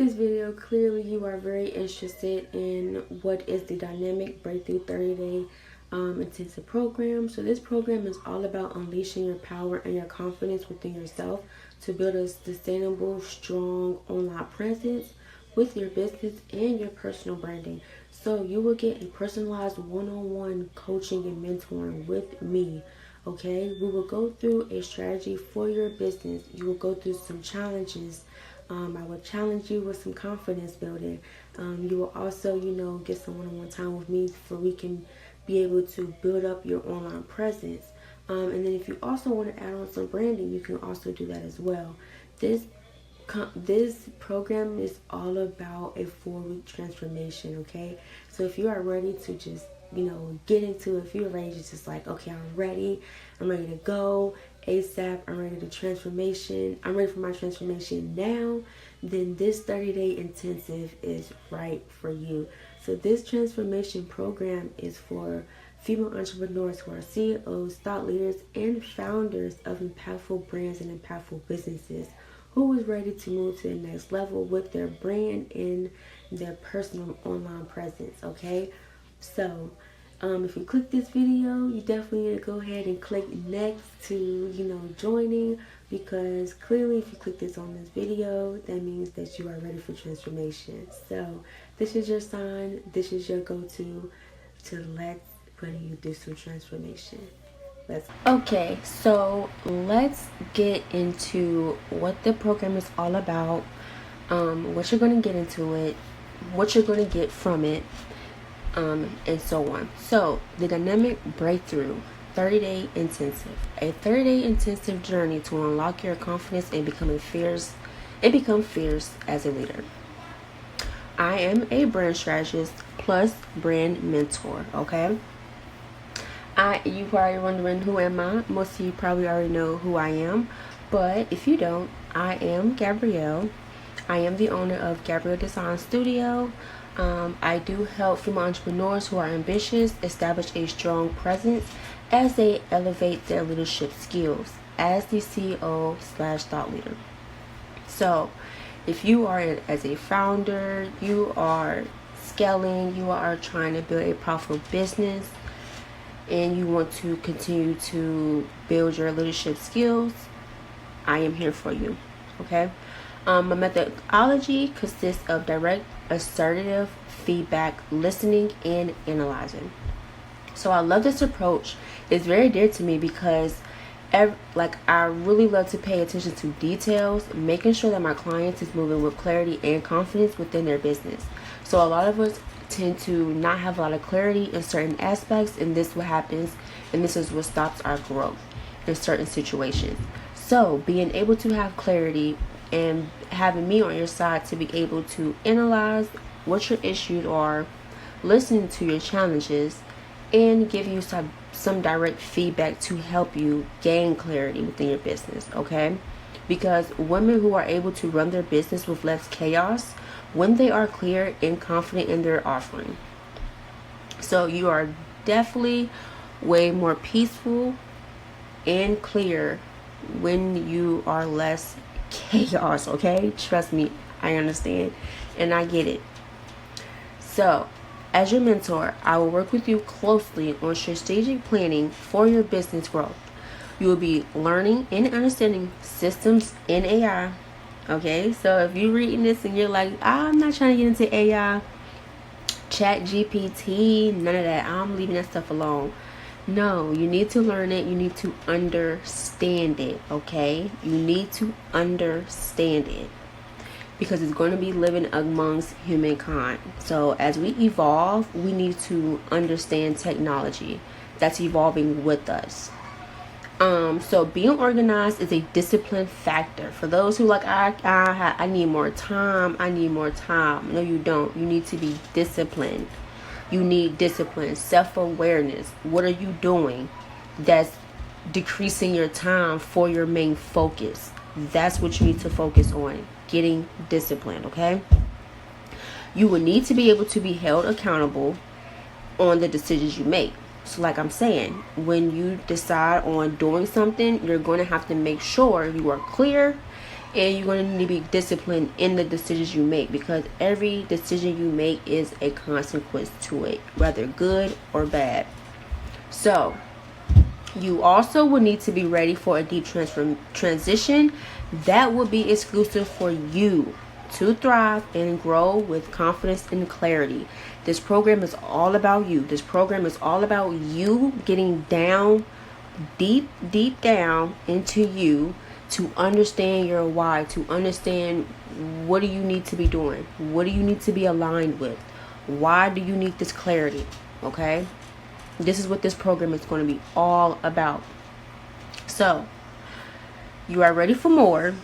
this video, clearly you are very interested in what is the Dynamic Breakthrough 30-Day Intensive Program. So this program is all about unleashing your power and your confidence within yourself to build a sustainable, strong online presence with your business and your personal branding. So you will get a personalized one-on-one coaching and mentoring with me. Okay, we will go through a strategy for your business. You will go through some challenges. I will challenge you with some confidence building. You will also, get some one-on-one time with me for we can be able to build up your online presence. And then if you also want to add on some branding, you can also do that as well. This program is all about a 4-week transformation. Okay, so if you are ready to just get into it, if you're ready to just like, okay, I'm ready to go ASAP, I'm ready for my transformation now, then this 30-day intensive is right for you. So this transformation program is for female entrepreneurs who are CEOs, thought leaders, and founders of impactful brands and impactful businesses who is ready to move to the next level with their brand and their personal online presence. Okay, so if you click this video, you definitely need to go ahead and click next to joining, because clearly if you click this on this video, that means that you are ready for transformation. So this is your sign, this is your go-to let's put you through some transformation. Okay, so let's get into what the program is all about, what you're going to get into it, what you're going to get from it, and so on. So the Dynamic Breakthrough 30-Day Intensive, a 30-day intensive journey to unlock your confidence and become fierce as a leader. I am a brand strategist plus brand mentor. Okay, you probably wondering, who am I? Most of you probably already know who I am, but if you don't, I am Gabrielle. I am the owner of Gabrielle Design Studio. I do help female entrepreneurs who are ambitious establish a strong presence as they elevate their leadership skills as the CEO/thought leader. So if you are as a founder, you are scaling, you are trying to build a profitable business, and you want to continue to build your leadership skills, I am here for you. Okay, my methodology consists of direct, assertive feedback, listening, and analyzing. So I love this approach. It's very dear to me because I really love to pay attention to details, making sure that my clients is moving with clarity and confidence within their business. So a lot of us tend to not have a lot of clarity in certain aspects, and this is what happens, and this is what stops our growth in certain situations. So being able to have clarity and having me on your side to be able to analyze what your issues are, listening to your challenges, and give you some direct feedback to help you gain clarity within your business. Okay, because women who are able to run their business with less chaos when they are clear and confident in their offering. So you are definitely way more peaceful and clear when you are less chaos. Okay, trust me, I understand and I get it. So as your mentor, I will work with you closely on strategic planning for your business growth. You will be learning and understanding systems in AI. Okay, so if you're reading this and you're like, I'm not trying to get into AI, Chat GPT, none of that, I'm leaving that stuff alone. No, you need to learn it. You need to understand it. Okay, you need to understand it, because it's going to be living amongst humankind. So as we evolve, we need to understand technology that's evolving with us. So being organized is a discipline factor. For those who like, I need more time. No, you don't. You need to be disciplined. You need discipline, self-awareness. What are you doing that's decreasing your time for your main focus? That's what you need to focus on, getting disciplined. Okay, you will need to be able to be held accountable on the decisions you make. So like I'm saying, when you decide on doing something, you're going to have to make sure you are clear And you're going to need to be disciplined in the decisions you make, because every decision you make is a consequence to it, whether good or bad. So you also will need to be ready for a deep transition that will be exclusive for you to thrive and grow with confidence and clarity. This program is all about you. This program is all about you getting down, deep down into you, to understand your why, to understand what do you need to be doing, what do you need to be aligned with, why do you need this clarity. Okay, this is what this program is going to be all about. So you are ready for more.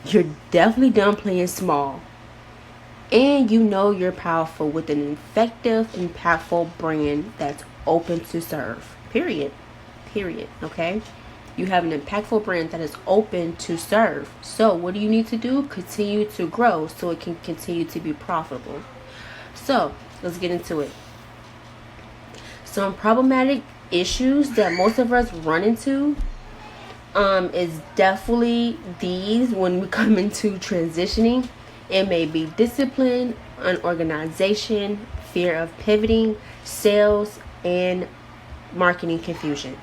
You're definitely done playing small, and you know you're powerful with an effective, impactful brand that's open to serve. Period. Okay, you have an impactful brand that is open to serve. So what do you need to do? Continue to grow so it can continue to be profitable. So let's get into it. Some problematic issues that most of us run into is definitely these when we come into transitioning. It may be discipline, unorganization, fear of pivoting, sales, and marketing confusion.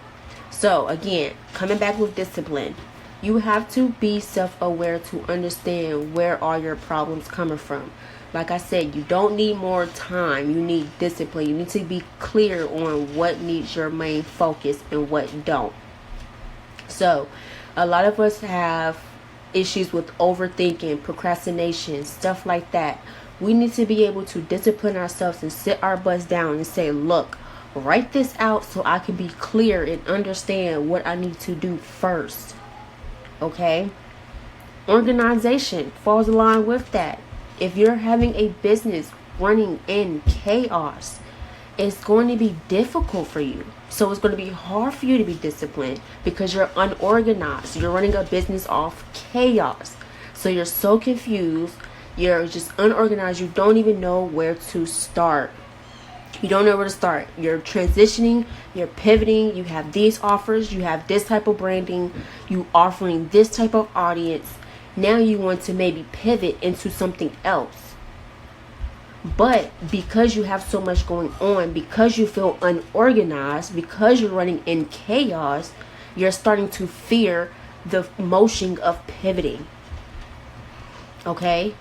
So again, coming back with discipline, you have to be self-aware to understand where are your problems coming from. Like I said, you don't need more time. You need discipline. You need to be clear on what needs your main focus and what don't. So a lot of us have issues with overthinking, procrastination, stuff like that. We need to be able to discipline ourselves and sit our butts down and say, look, write this out so I can be clear and understand what I need to do first. Okay? Organization falls along with that. If you're having a business running in chaos, it's going to be difficult for you. So it's going to be hard for you to be disciplined because you're unorganized. You're running a business off chaos. So you're so confused. You're just unorganized. You don't even know where to start. You don't know where to start. You're transitioning, you're pivoting, you have these offers, you have this type of branding, you offering this type of audience. Now you want to maybe pivot into something else. But because you have so much going on, because you feel unorganized, because you're running in chaos, you're starting to fear the motion of pivoting. Okay?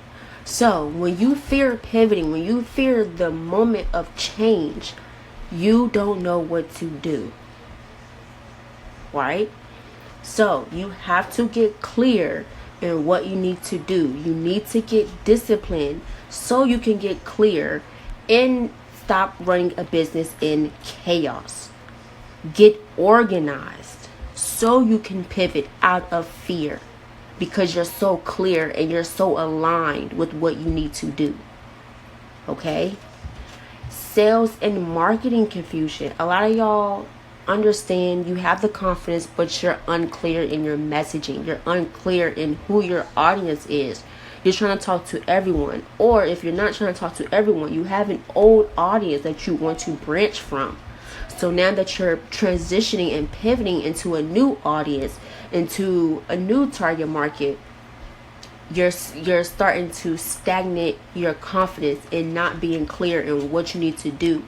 So when you fear pivoting, when you fear the moment of change, you don't know what to do. Right? So you have to get clear in what you need to do. You need to get disciplined so you can get clear and stop running a business in chaos. Get organized so you can pivot out of fear, because you're so clear and you're so aligned with what you need to do. Okay? Sales and marketing confusion. A lot of y'all understand you have the confidence, but you're unclear in your messaging. You're unclear in who your audience is. You're trying to talk to everyone. Or if you're not trying to talk to everyone, you have an old audience that you want to branch from. So now that you're transitioning and pivoting into a new audience, into a new target market, you're starting to stagnate your confidence in not being clear in what you need to do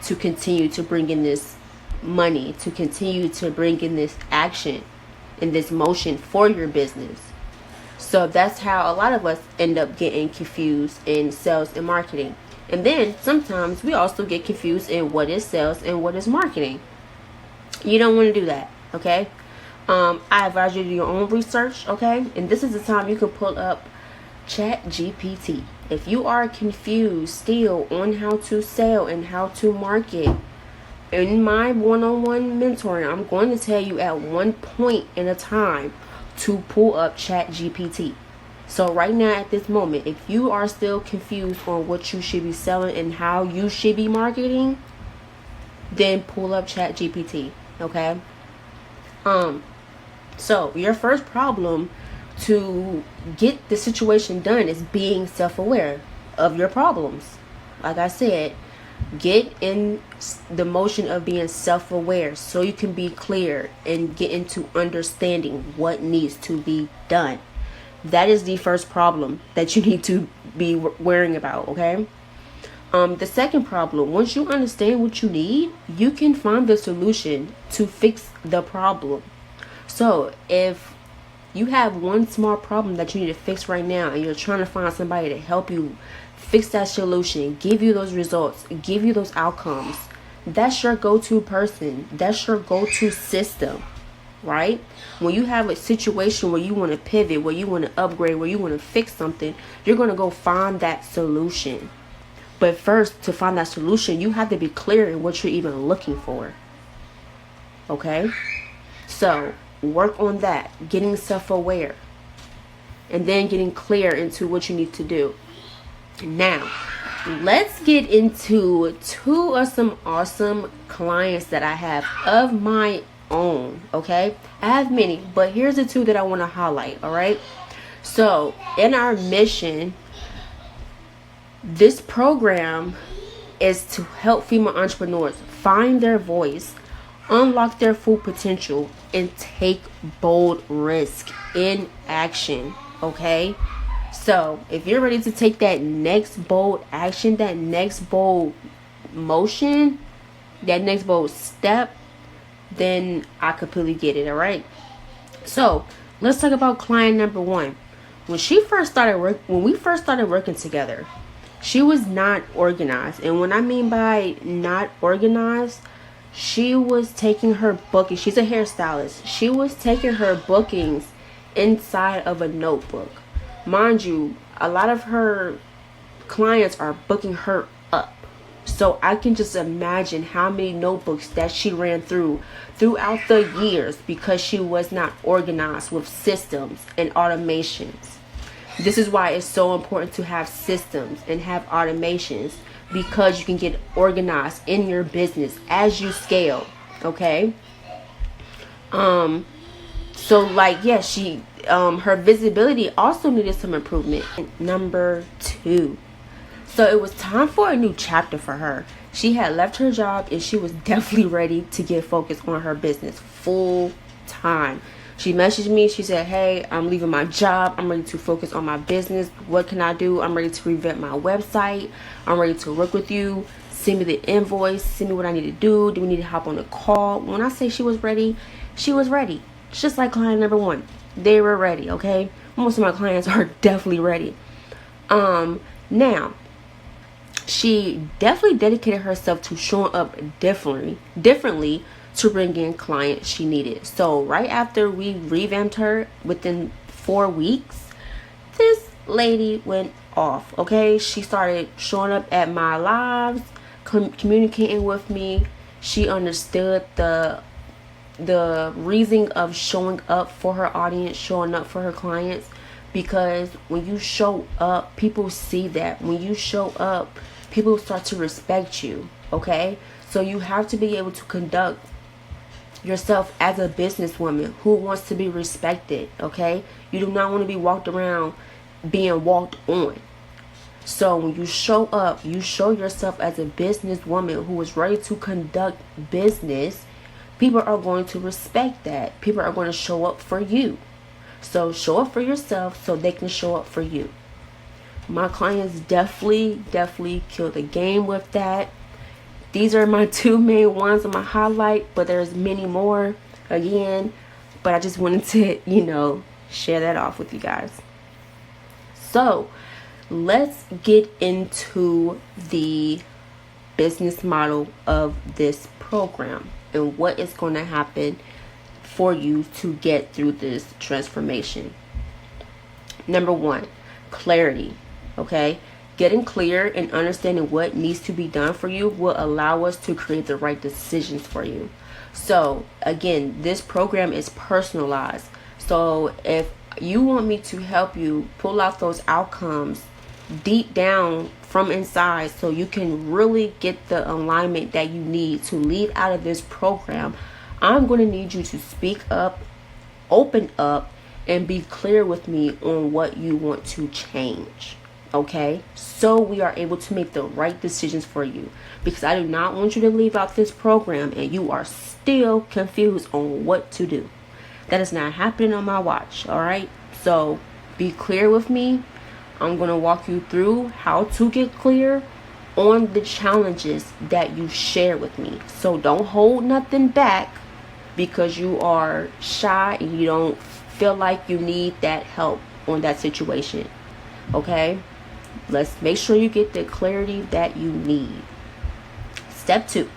to continue to bring in this money, to continue to bring in this action and this motion for your business. So that's how a lot of us end up getting confused in sales and marketing. And then sometimes we also get confused in what is sales and what is marketing. You don't want to do that, okay? I advise you to do your own research, okay? And this is the time you can pull up ChatGPT. If you are confused still on how to sell and how to market, in my one-on-one mentoring, I'm going to tell you at one point in a time to pull up ChatGPT. So right now at this moment, if you are still confused on what you should be selling and how you should be marketing, then pull up ChatGPT, okay? So your first problem to get the situation done is being self-aware of your problems. Like I said, get in the motion of being self-aware so you can be clear and get into understanding what needs to be done. That is the first problem that you need to be worrying about, okay? The second problem, once you understand what you need, you can find the solution to fix the problem. So if you have one small problem that you need to fix right now and you're trying to find somebody to help you fix that solution, give you those results, give you those outcomes, that's your go-to person. That's your go-to system, right? When you have a situation where you want to pivot, where you want to upgrade, where you want to fix something, you're going to go find that solution. But first, to find that solution, you have to be clear in what you're even looking for. Okay? So, work on that. Getting self-aware. And then getting clear into what you need to do. Now, let's get into two of some awesome clients that I have of my own. Okay? I have many, but here's the two that I want to highlight. Alright? So, in our mission, this program is to help female entrepreneurs find their voice, unlock their full potential, and take bold risk in action. Okay? So, if you're ready to take that next bold action, that next bold motion, that next bold step, then I completely get it, alright? So, let's talk about client number one. When we first started working together, she was not organized. And what I mean by not organized, she was taking her bookings. She's a hairstylist. She was taking her bookings inside of a notebook. Mind you, a lot of her clients are booking her up. So I can just imagine how many notebooks that she ran throughout the years because she was not organized with systems and automations. This is why it's so important to have systems and have automations, because you can get organized in your business as you scale. Okay. So like, yeah, she her visibility also needed some improvement. Number two. So it was time for a new chapter for her. She had left her job and she was definitely ready to get focused on her business full time. She messaged me. She said, hey, I'm leaving my job. I'm ready to focus on my business. What can I do? I'm ready to revamp my website. I'm ready to work with you. Send me the invoice. Send me what I need to do. Do we need to hop on a call? When I say she was ready, she was ready. It's just like client number one. They were ready, okay? Most of my clients are definitely ready. Now, she definitely dedicated herself to showing up differently to bring in clients she needed. So right after we revamped her, within 4 weeks, this lady went off. Okay, she started showing up at my lives, communicating with me. She understood the reason of showing up for her audience, showing up for her clients, because when you show up, people see that. When you show up, people start to respect you. Okay, so you have to be able to conduct yourself as a businesswoman who wants to be respected. Okay, you do not want to be walked around being walked on. So when you show up, you show yourself as a businesswoman who is ready to conduct business. People are going to respect that. People are going to show up for you. So show up for yourself so they can show up for you. My clients definitely killed the game with that. These are my two main ones on my highlight, but there's many more again. But I just wanted to, share that off with you guys. So let's get into the business model of this program and what is going to happen for you to get through this transformation. Number one, clarity. Okay, getting clear and understanding what needs to be done for you will allow us to create the right decisions for you. So again, this program is personalized. So if you want me to help you pull out those outcomes deep down from inside so you can really get the alignment that you need to lead out of this program, I'm going to need you to speak up, open up, and be clear with me on what you want to change. Okay, so we are able to make the right decisions for you, because I do not want you to leave out this program and you are still confused on what to do. That is not happening on my watch. All right, so be clear with me. I'm going to walk you through how to get clear on the challenges that you share with me. So don't hold nothing back because you are shy and you don't feel like you need that help on that situation. Okay? Let's make sure you get the clarity that you need. Step 2.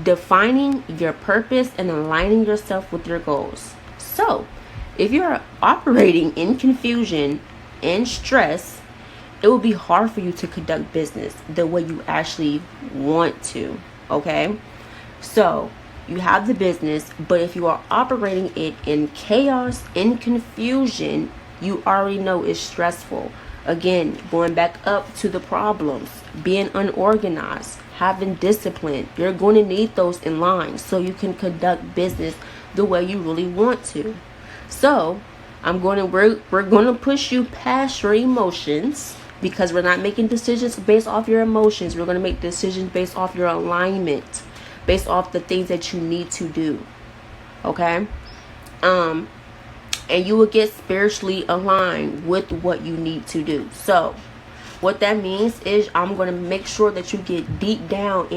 Defining your purpose and aligning yourself with your goals. So, if you're operating in confusion and stress, it will be hard for you to conduct business the way you actually want to. Okay? So, you have the business, but if you are operating it in chaos, in confusion, you already know it's stressful. Again, going back up to the problems, being unorganized, having discipline, you're going to need those in line so you can conduct business the way you really want to. So, we're going to push you past your emotions because we're not making decisions based off your emotions. We're going to make decisions based off your alignment, based off the things that you need to do. Okay? And you will get spiritually aligned with what you need to do. So, what that means is I'm going to make sure that you get deep down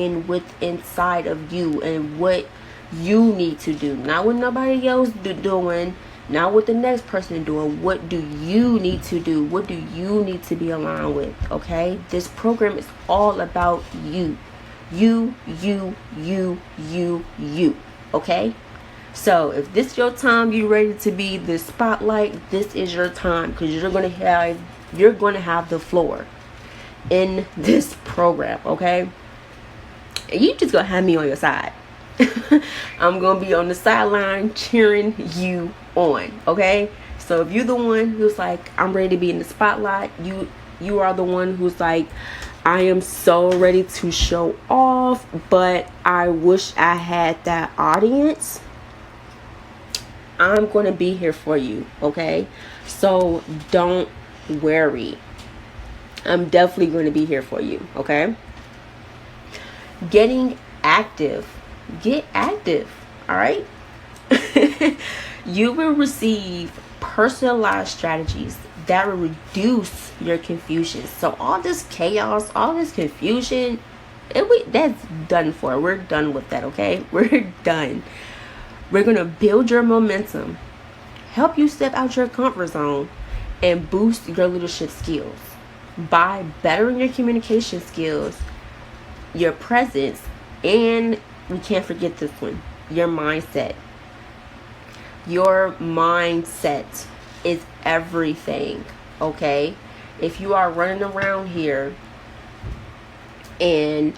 inside of you and what you need to do. Not what nobody else doing, not what the next person is doing. What do you need to do? What do you need to be aligned with? Okay? This program is all about you. You. Okay? So if this is your time, you're ready to be the spotlight, this is your time, because you're going to have the floor in this program. Okay? And you just going to have me on your side. I'm going to be on the sideline cheering you on. Okay? So if you're the one who's like, I'm ready to be in the spotlight, you are the one who's like, I am so ready to show off, but I wish I had that audience. I'm going to be here for you. Okay? So don't worry. I'm definitely going to be here for you. Okay? Getting active. Get active. All right? You will receive personalized strategies that will reduce your confusion. So all this chaos, all this confusion, that's done for. We're done with that. Okay? We're done. We're going to build your momentum, help you step out your comfort zone, and boost your leadership skills by bettering your communication skills, your presence, and we can't forget this one, your mindset. Your mindset is everything, okay? If you are running around here and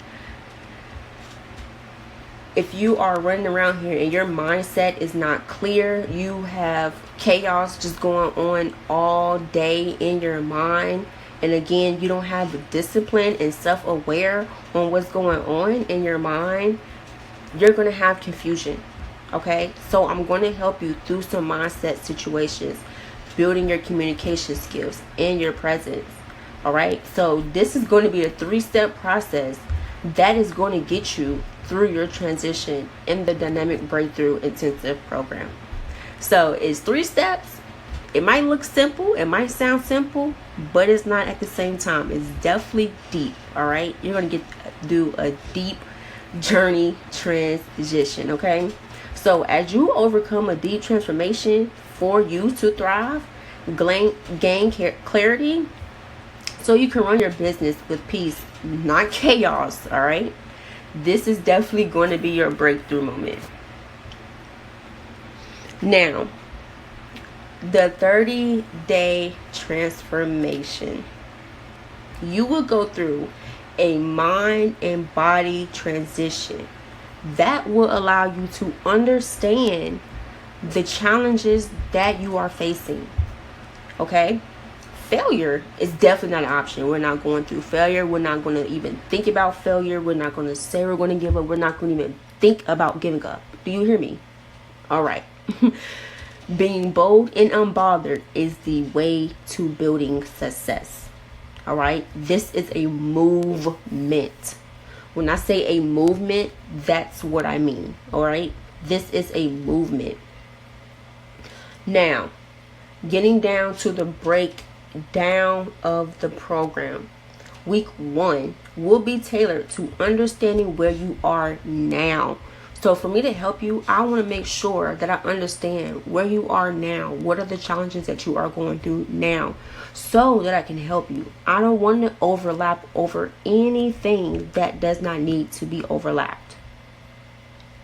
your mindset is not clear, you have chaos just going on all day in your mind, and again, you don't have the discipline and self-aware on what's going on in your mind, you're going to have confusion. Okay, so I'm going to help you through some mindset situations, building your communication skills and your presence. All right, so this is going to be a 3-step process that is going to get you through your transition in the Dynamic Breakthrough Intensive Program. So it's 3 steps. It might look simple, it might sound simple, but it's not at the same time. It's definitely deep. All right, you're going to do a deep journey transition. Okay. So as you overcome a deep transformation for you to thrive, gain clarity, so you can run your business with peace, not chaos, all right? This is definitely going to be your breakthrough moment. Now, the 30-day transformation. You will go through a mind and body transition that will allow you to understand the challenges that you are facing. Okay? Failure is definitely not an option. We're not going through failure. We're not going to even think about failure. We're not going to say we're going to give up. We're not going to even think about giving up. Do you hear me? All right. Being bold and unbothered is the way to building success. All right? This is a movement. When I say a movement, that's what I mean. All right? This is a movement. Now, Getting down to the breakdown of the program. Week 1 will be tailored to understanding where you are now. So for me to help you, I want to make sure that I understand where you are now. What are the challenges that you are going through now, so that I can help you. I don't want to overlap over anything that does not need to be overlapped.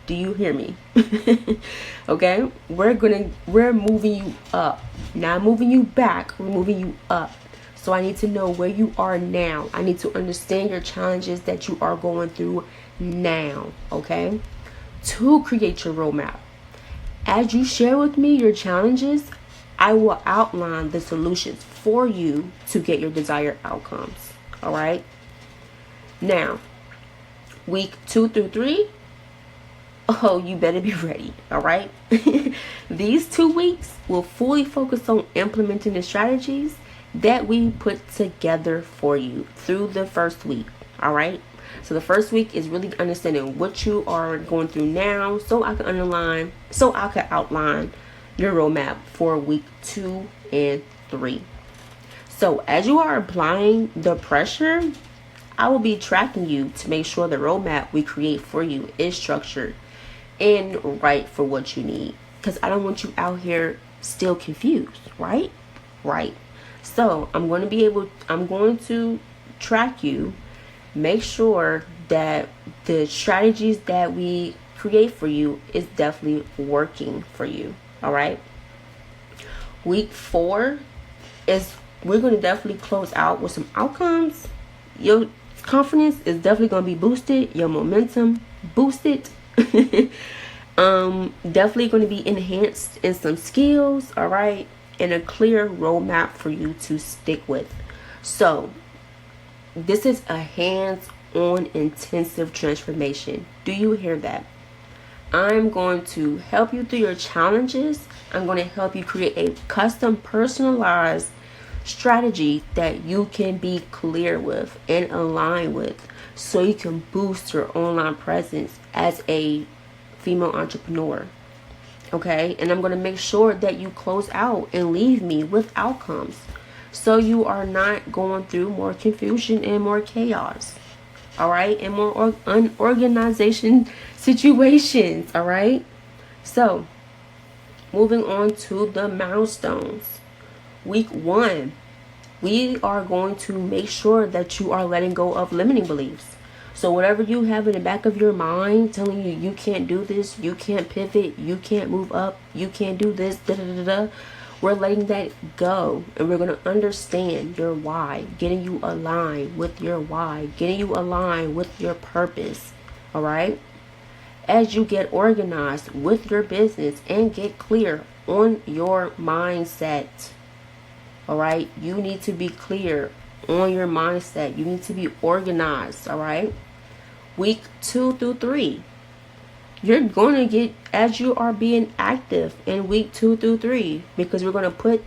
Do you hear me? Okay, we're moving you up, not moving you back. We're moving you up. So I need to know where you are now. I need to understand your challenges that you are going through now. Okay, to create your roadmap. As you share with me your challenges, I will outline the solutions for you to get your desired outcomes. All right. Now, week 2 through 3. Oh, you better be ready. All right. These 2 weeks will fully focus on implementing the strategies that we put together for you through the first week. All right. So the first week is really understanding what you are going through now, so I can outline your roadmap for week 2 and 3. So as you are applying the pressure, I will be tracking you to make sure the roadmap we create for you is structured and right for what you need, because I don't want you out here still confused. Right. So I'm going to track you, make sure that the strategies that we create for you is definitely working for you. All right. Week 4 is, we're going to definitely close out with some outcomes. Your confidence is definitely going to be boosted. Your momentum boosted. Definitely going to be enhanced in some skills. All right. And a clear roadmap for you to stick with. So this is a hands-on intensive transformation. Do you hear that? I'm going to help you through your challenges. I'm going to help you create a custom personalized strategy that you can be clear with and align with, so you can boost your online presence as a female entrepreneur. Okay, and I'm going to make sure that you close out and leave me with outcomes, so you are not going through more confusion and more chaos. All right, and more unorganization situations. All right. So moving on to the milestones. Week 1, we are going to make sure that you are letting go of limiting beliefs. So whatever you have in the back of your mind telling you you can't do this, you can't pivot, you can't move up, you can't do this, we're letting that go, and we're going to understand your why, getting you aligned with your why, getting you aligned with your purpose. All right. As you get organized with your business and get clear on your mindset. All right. You need to be clear on your mindset. You need to be organized. All right. Week 2 through 3. You're going to get, as you are being active in week 2 through 3, because we're going to put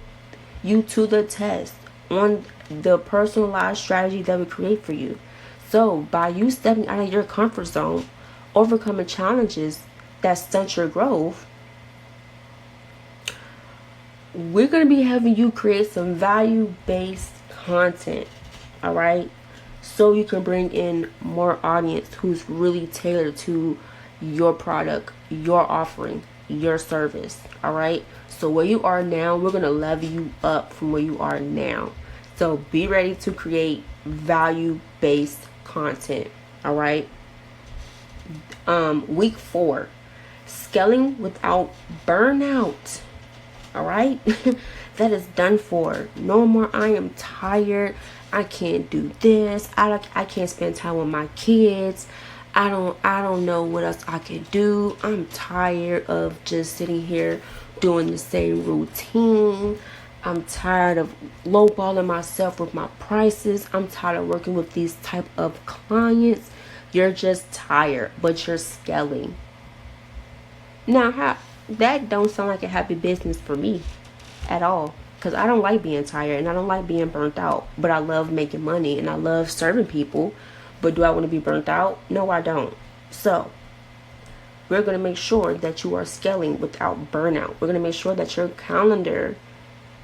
you to the test on the personalized strategy that we create for you. So by you stepping out of your comfort zone, overcoming challenges that stunt your growth, we're going to be having you create some value-based content. All right. So you can bring in more audience who's really tailored to your product, your offering, your service. All right. So where you are now, we're going to level you up from where you are now. So be ready to create value-based content. All right. Week 4, scaling without burnout. All right. That is done for. No more I am tired, I can't do this, I can't spend time with my kids, I don't know what else I can do, I'm tired of just sitting here doing the same routine, I'm tired of lowballing myself with my prices, I'm tired of working with these type of clients. You're just tired, but you're scaling. Now, that don't sound like a happy business for me at all, because I don't like being tired and I don't like being burnt out, but I love making money and I love serving people. But do I want to be burnt out? No, I don't. So we're going to make sure that you are scaling without burnout. We're going to make sure that your calendar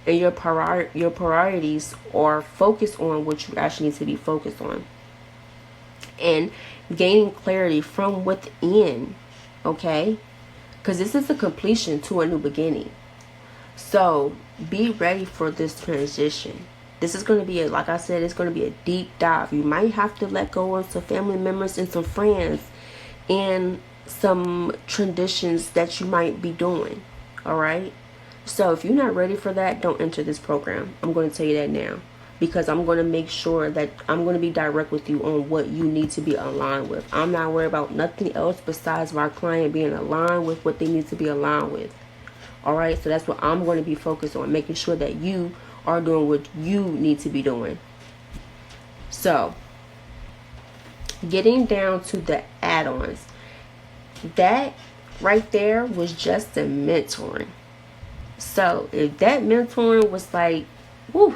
and your priorities are focused on what you actually need to be focused on, and gaining clarity from within. Okay, because this is a completion to a new beginning. So be ready for this transition. This is going to be, like I said, it's going to be a deep dive. You might have to let go of some family members and some friends and some traditions that you might be doing. All right. So if you're not ready for that, don't enter this program. I'm going to tell you that now, because I'm going to make sure that I'm going to be direct with you on what you need to be aligned with. I'm not worried about nothing else besides my client being aligned with what they need to be aligned with. All right. So that's what I'm going to be focused on, making sure that you are doing what you need to be doing. So getting down to the add-ons, that right there was just the mentoring. So if that mentoring was like, woo,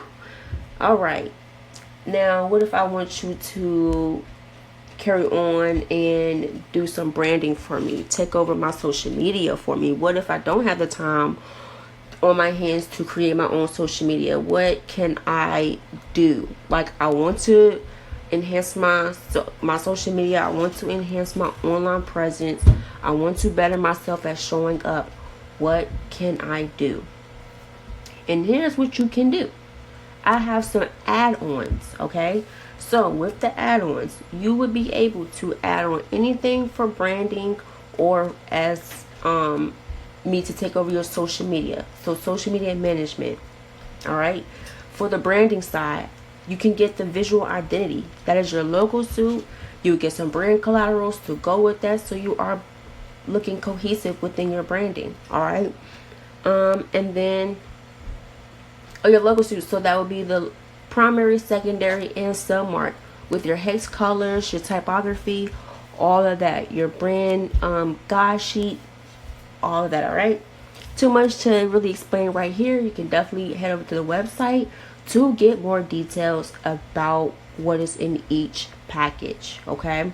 all right, now what if I want you to carry on and do some branding for me, take over my social media for me? What if I don't have the time on my hands to create my own social media? What can I do? Like, I want to enhance my social media. I want to enhance my online presence. I want to better myself at showing up. What can I do? And here's what you can do. I have some add-ons, okay? So with the add-ons, you would be able to add on anything for branding, or as me to take over your social media. So social media management. All right. For the branding side, you can get the visual identity. That is your logo suit. You get some brand collaterals to go with that, so you are looking cohesive within your branding. All right. And then your logo suit. So that would be the primary, secondary, and submark with your hex colors, your typography, all of that. Your brand guide sheet, all of that. All right. Too much to really explain right here. You can definitely head over to the website to get more details about what is in each package. Okay.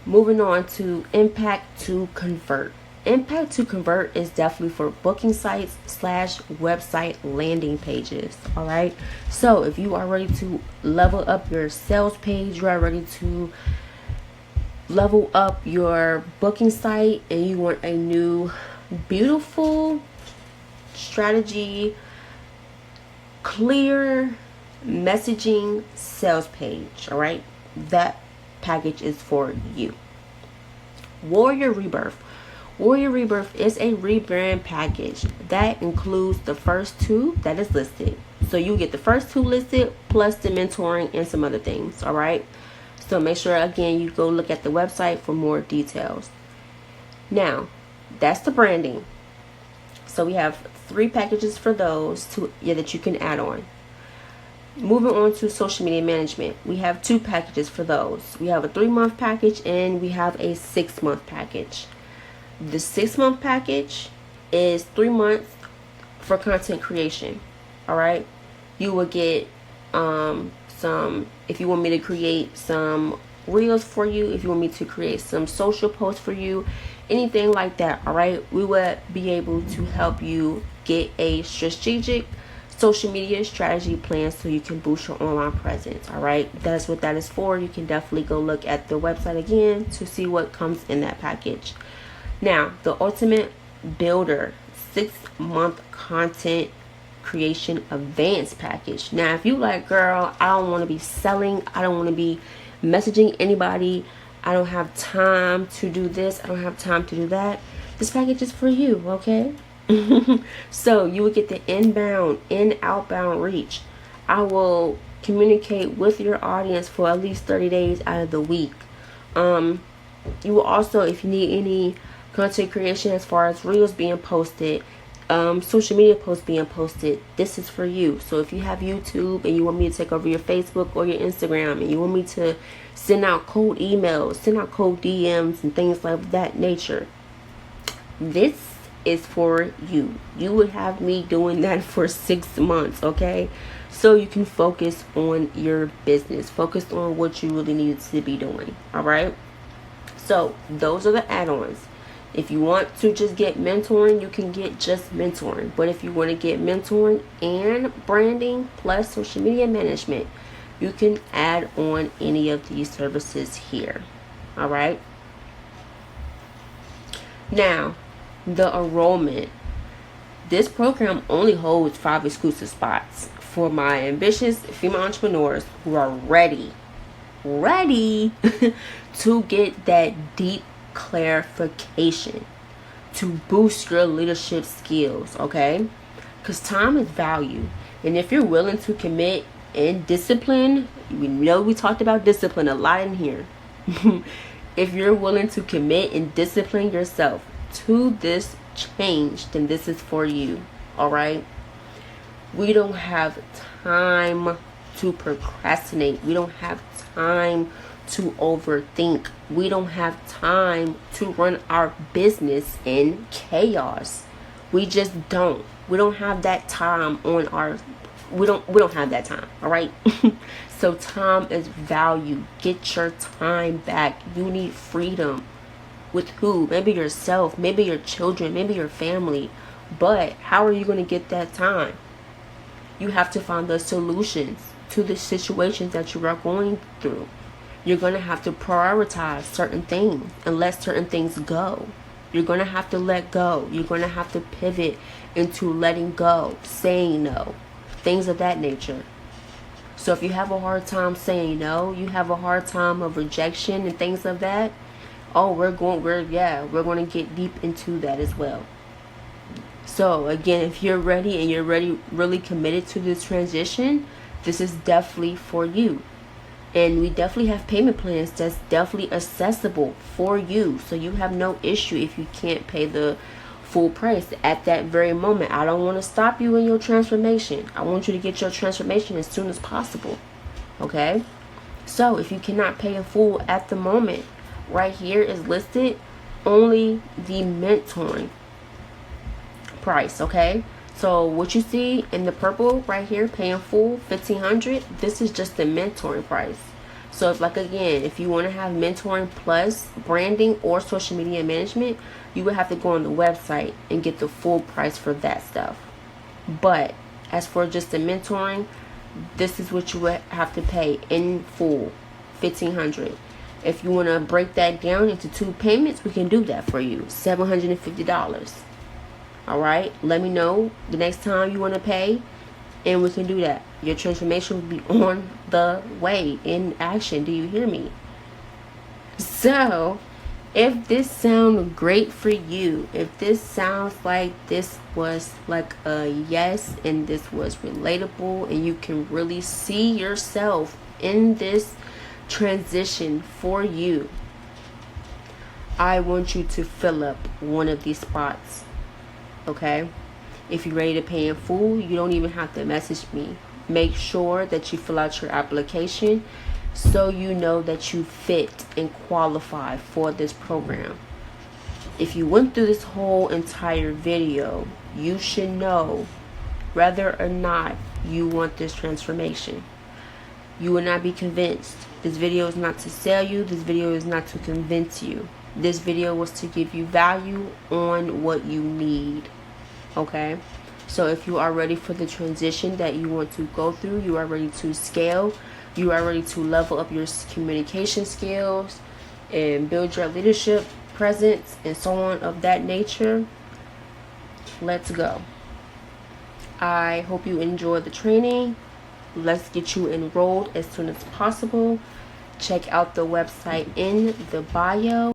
Moving on to Impact to Convert. Impact to Convert is definitely for booking sites / website landing pages. All right. So if you are ready to level up your sales page, you are ready to level up your booking site, and you want a new beautiful strategy, clear messaging sales page. All right. That package is for you. Warrior Rebirth. Warrior Rebirth is a rebrand package that includes the first two that is listed. So you get the first two listed plus the mentoring and some other things. All right. So make sure, again, you go look at the website for more details. Now, that's the branding. So we have 3 packages for those that you can add on. Moving on to social media management, we have 2 packages for those. We have a 3-month package and we have a 6-month package. The 6-month package is 3 months for content creation. All right. You will get some, if you want me to create some reels for you, if you want me to create some social posts for you, anything like that. All right. We will be able to help you get a strategic social media strategy plan so you can boost your online presence. All right. That's what that is for. You can definitely go look at the website again to see what comes in that package. Now, the Ultimate Builder 6-month content creation advanced package. Now, if you like, girl, I don't want to be selling, I don't want to be messaging anybody, I don't have time to do this, I don't have time to do that, this package is for you. Okay. So you will get the inbound and outbound reach. I will communicate with your audience for at least 30 days out of the week. You will also, if you need any content creation as far as reels being posted, social media posts being posted, this is for you. So if you have YouTube and you want me to take over your Facebook or your Instagram, and you want me to send out cold emails, send out cold DMs and things like that nature, this is for you. You would have me doing that for 6 months. Okay. So you can focus on your business, focus on what you really need to be doing. All right. So those are the add-ons. If you want to just get mentoring, you can get just mentoring. But if you want to get mentoring and branding plus social media management, you can add on any of these services here. All right. Now, the enrollment. This program only holds 5 exclusive spots for my ambitious female entrepreneurs who are ready to get that deep clarification to boost your leadership skills, okay? Because time is value. And if you're willing to commit and discipline, we know we talked about discipline a lot in here. If you're willing to commit and discipline yourself to this change, then this is for you. All right. We don't have time to procrastinate. We don't have time to overthink. We don't have time to run our business in chaos. We just don't. We don't have that time on our we don't have that time. All right. So time is value. Get your time back. You need freedom. With who? Maybe yourself, maybe your children, maybe your family. But how are you going to get that time? You have to find the solutions to the situations that you are going through. You're going to have to prioritize certain things and let certain things go. You're going to have to let go. You're going to have to pivot into letting go, saying no, things of that nature. So if you have a hard time saying no, you have a hard time of rejection and things of that, we're going to get deep into that as well. So again, if you're ready and you're really committed to this transition, this is definitely for you. And we definitely have payment plans that's definitely accessible for you. So you have no issue if you can't pay the full price at that very moment. I don't want to stop you in your transformation. I want you to get your transformation as soon as possible. Okay? So if you cannot pay in full at the moment, right here is listed only the mentoring price. Okay, so what you see in the purple right here, paying full $1,500, this is just the mentoring price. So if, like, again, if you want to have mentoring plus branding or social media management, you would have to go on the website and get the full price for that stuff. But as for just the mentoring, this is what you would have to pay in full, $1,500. If you want to break that down into 2 payments, we can do that for you. $750. All right. Let me know the next time you want to pay, and we can do that. Your transformation will be on the way, in action. Do you hear me? So, if this sounds great for you, if this sounds like this was like a yes, and this was relatable, and you can really see yourself in this transition for you, I want you to fill up one of these spots. Okay? If you're ready to pay in full, you don't even have to message me. Make sure that you fill out your application so you know that you fit and qualify for this program. If you went through this whole entire video, you should know whether or not you want this transformation. You will not be convinced. This video is not to sell you. This video is not to convince you. This video was to give you value on what you need. Okay? So if you are ready for the transition that you want to go through, you are ready to scale, you are ready to level up your communication skills and build your leadership presence and so on of that nature, let's go. I hope you enjoy the training. Let's get you enrolled as soon as possible. Check out the website in the bio.